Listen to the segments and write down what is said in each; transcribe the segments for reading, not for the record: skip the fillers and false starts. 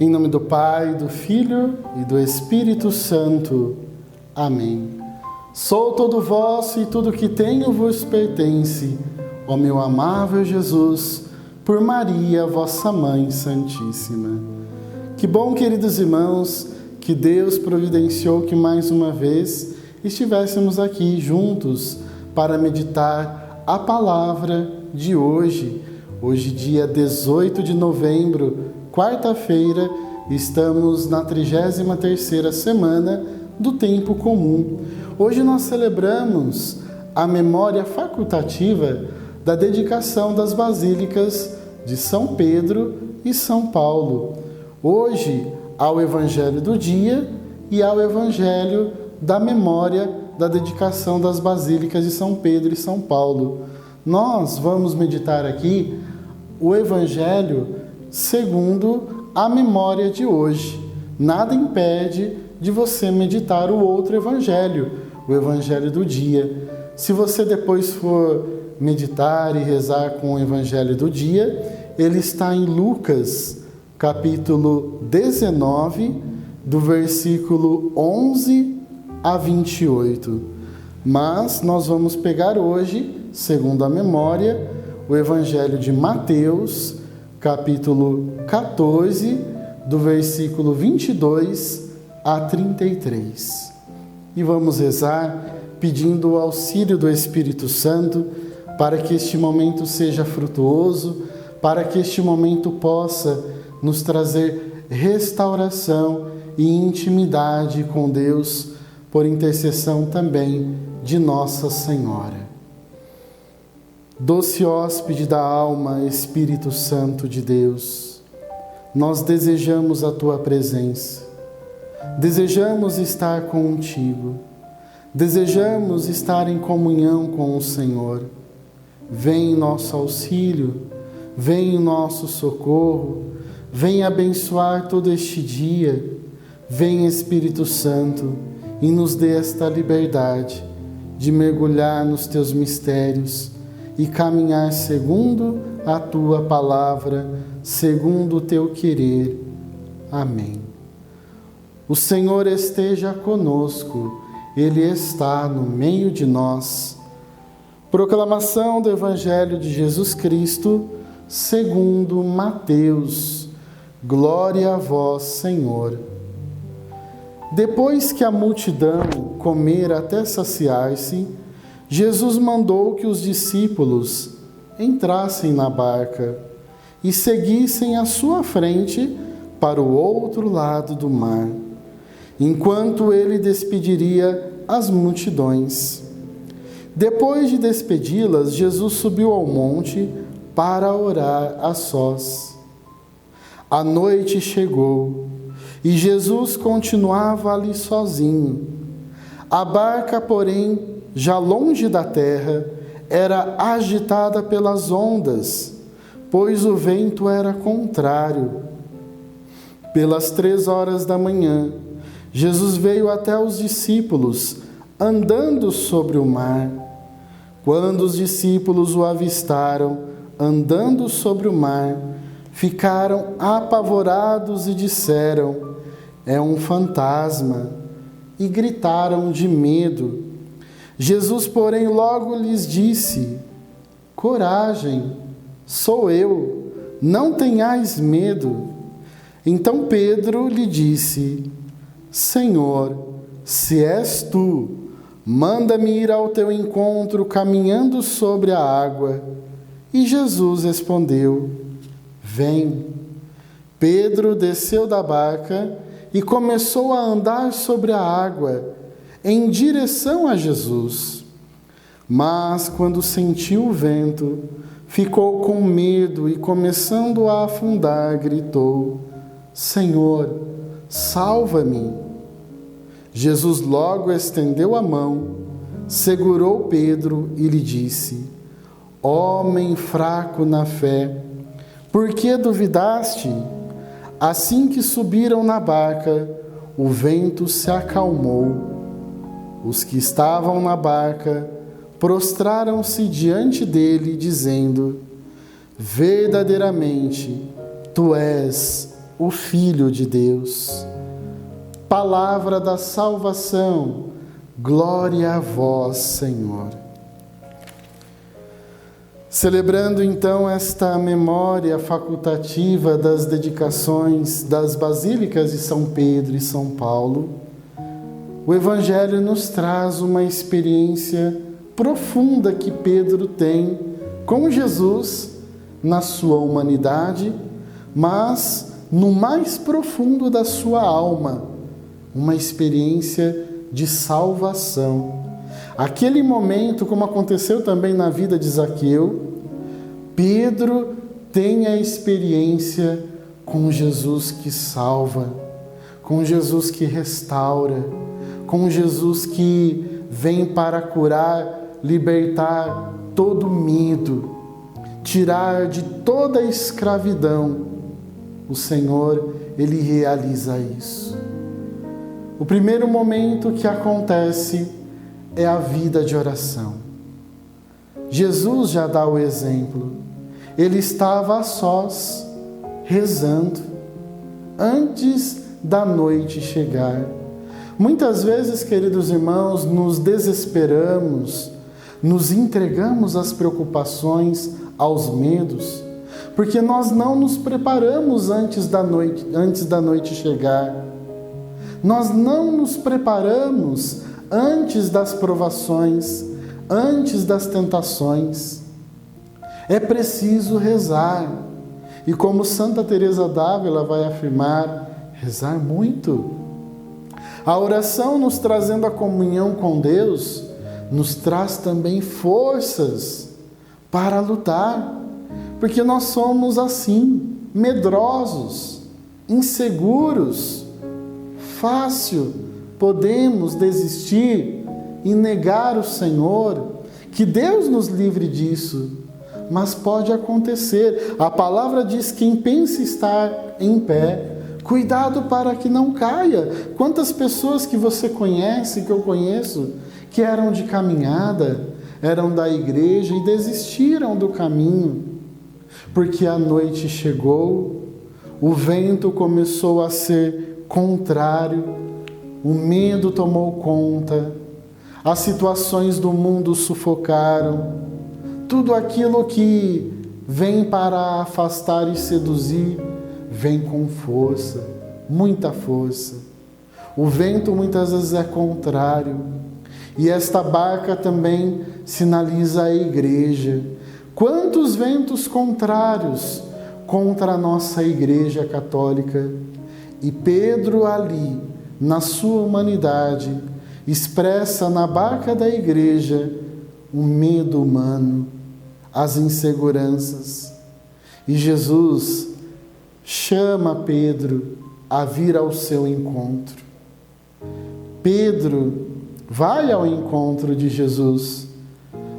Em nome do Pai, do Filho e do Espírito Santo. Amém. Sou todo vosso e tudo que tenho vos pertence, ó meu amável Jesus, por Maria, vossa Mãe Santíssima. Que bom, queridos irmãos, que Deus providenciou que mais uma vez estivéssemos aqui juntos para meditar a palavra de hoje. Hoje, dia 18 de novembro, quarta-feira, estamos na 33ª semana do tempo comum. Hoje nós celebramos a memória facultativa da dedicação das basílicas de São Pedro e São Paulo. Hoje, ao Evangelho do dia e ao Evangelho da memória da dedicação das basílicas de São Pedro e São Paulo. Nós vamos meditar aqui o Evangelho segundo a memória de hoje. Nada impede de você meditar o outro Evangelho, o Evangelho do dia. Se você depois for meditar e rezar com o Evangelho do dia, ele está em Lucas, capítulo 19, do versículo 11 a 28. Mas nós vamos pegar hoje, segundo a memória, o Evangelho de Mateus, capítulo 14, do versículo 22 a 33. E vamos rezar pedindo o auxílio do Espírito Santo para que este momento seja frutuoso, para que este momento possa nos trazer restauração e intimidade com Deus, por intercessão também de Nossa Senhora. Doce hóspede da alma, Espírito Santo de Deus, nós desejamos a Tua presença, desejamos estar contigo, desejamos estar em comunhão com o Senhor. Vem em nosso auxílio, vem em nosso socorro, vem abençoar todo este dia, vem Espírito Santo e nos dê esta liberdade de mergulhar nos Teus mistérios e caminhar segundo a Tua palavra, segundo o Teu querer. Amém. O Senhor esteja conosco, Ele está no meio de nós. Proclamação do Evangelho de Jesus Cristo, segundo Mateus. Glória a vós, Senhor. Depois que a multidão comera até saciar-se, Jesus mandou que os discípulos entrassem na barca e seguissem à sua frente para o outro lado do mar, enquanto ele despediria as multidões. Depois de despedi-las, Jesus subiu ao monte para orar a sós. A noite chegou e Jesus continuava ali sozinho. A barca, porém, já longe da terra, era agitada pelas ondas, pois o vento era contrário. Pelas 3 horas da manhã, Jesus veio até os discípulos, andando sobre o mar. Quando os discípulos o avistaram, andando sobre o mar, ficaram apavorados e disseram: "É um fantasma", e gritaram de medo. Jesus, porém, logo lhes disse: "Coragem, sou eu, não tenhais medo." Então Pedro lhe disse: "Senhor, se és tu, manda-me ir ao teu encontro caminhando sobre a água." E Jesus respondeu: "Vem." Pedro desceu da barca e começou a andar sobre a água, em direção a Jesus. Mas, quando sentiu o vento, ficou com medo e, começando a afundar, gritou: "Senhor, salva-me." Jesus logo estendeu a mão, segurou Pedro e lhe disse: "Homem fraco na fé, por que duvidaste?" Assim que subiram na barca, o vento se acalmou. Os que estavam na barca prostraram-se diante dele, dizendo: "Verdadeiramente, tu és o Filho de Deus. Palavra da salvação, glória a vós, Senhor. Celebrando então esta memória facultativa das dedicações das basílicas de São Pedro e São Paulo, o Evangelho nos traz uma experiência profunda que Pedro tem com Jesus na sua humanidade, mas no mais profundo da sua alma, uma experiência de salvação. Aquele momento, como aconteceu também na vida de Zaqueu, Pedro tem a experiência com Jesus que salva, com Jesus que restaura, com Jesus que vem para curar, libertar todo medo, tirar de toda a escravidão. O Senhor, Ele realiza isso. O primeiro momento que acontece é a vida de oração. Jesus já dá o exemplo. Ele estava a sós, rezando, antes da noite chegar. Muitas vezes, queridos irmãos, nos desesperamos, nos entregamos às preocupações, aos medos, porque nós não nos preparamos antes da noite chegar. Nós não nos preparamos antes das provações, antes das tentações. É preciso rezar. E como Santa Teresa d'Ávila vai afirmar, rezar muito. A oração, nos trazendo a comunhão com Deus, nos traz também forças para lutar. Porque nós somos assim, medrosos, inseguros. Fácil podemos desistir e negar o Senhor, que Deus nos livre disso, mas pode acontecer. A palavra diz: quem pensa estar em pé, cuidado para que não caia. Quantas pessoas que você conhece, que eu conheço, que eram de caminhada, eram da igreja e desistiram do caminho, porque a noite chegou, o vento começou a ser contrário, o medo tomou conta, as situações do mundo sufocaram, tudo aquilo que vem para afastar e seduzir, vem com força, muita força. O vento muitas vezes é contrário, e esta barca também sinaliza a igreja. Quantos ventos contrários contra a nossa igreja católica! E Pedro ali, na sua humanidade, expressa na barca da igreja o medo humano, as inseguranças. E Jesus chama Pedro a vir ao seu encontro. Pedro vai ao encontro de Jesus,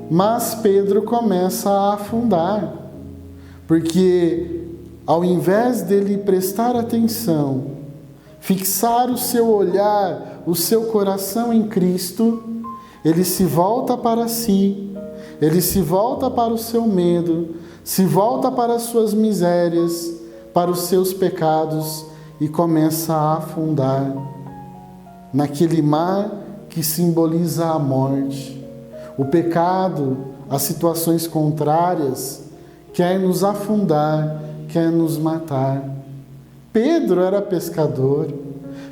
mas Pedro começa a afundar, porque ao invés dele prestar atenção, fixar o seu olhar, o seu coração em Cristo, ele se volta para si, ele se volta para o seu medo, se volta para as suas misérias, para os seus pecados e começa a afundar naquele mar que simboliza a morte. O pecado, as situações contrárias, quer nos afundar, quer nos matar. Pedro era pescador,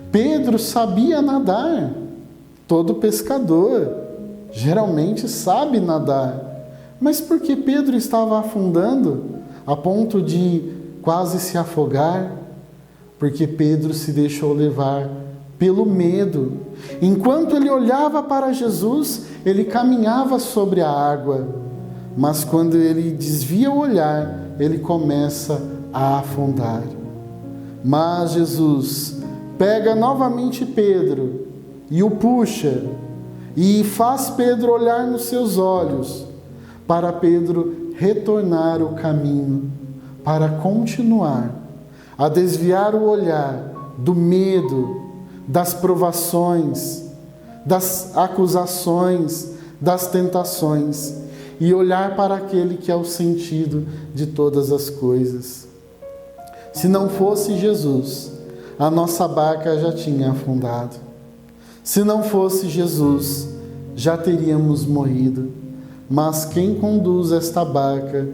Pedro sabia nadar. Todo pescador geralmente sabe nadar. Mas por que Pedro estava afundando a ponto de quase se afogar? Porque Pedro se deixou levar pelo medo. Enquanto ele olhava para Jesus, ele caminhava sobre a água. Mas quando ele desvia o olhar, ele começa a afundar. Mas Jesus pega novamente Pedro e o puxa e faz Pedro olhar nos seus olhos, para Pedro retornar o caminho, para continuar a desviar o olhar do medo, das provações, das acusações, das tentações, e olhar para aquele que é o sentido de todas as coisas. Se não fosse Jesus, a nossa barca já tinha afundado. Se não fosse Jesus, já teríamos morrido. Mas quem conduz esta barca,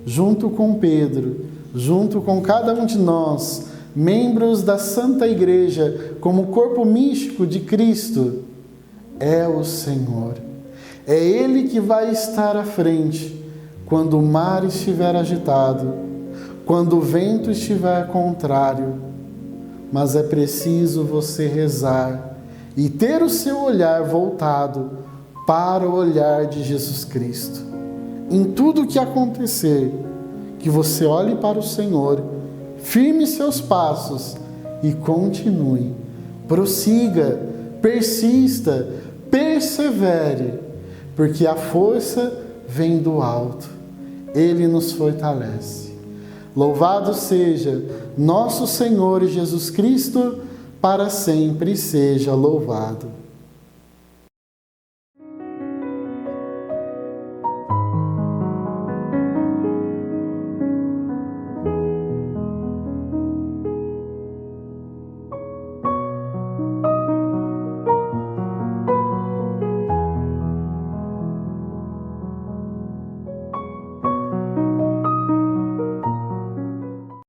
junto com Pedro, junto com cada um de nós, membros da Santa Igreja, como corpo místico de Cristo, é o Senhor. É Ele que vai estar à frente quando o mar estiver agitado, quando o vento estiver contrário. Mas é preciso você rezar e ter o seu olhar voltado para o olhar de Jesus Cristo. Em tudo o que acontecer, que você olhe para o Senhor, firme seus passos e continue. Prossiga, persista, persevere, porque a força vem do alto. Ele nos fortalece. Louvado seja nosso Senhor Jesus Cristo, para sempre seja louvado.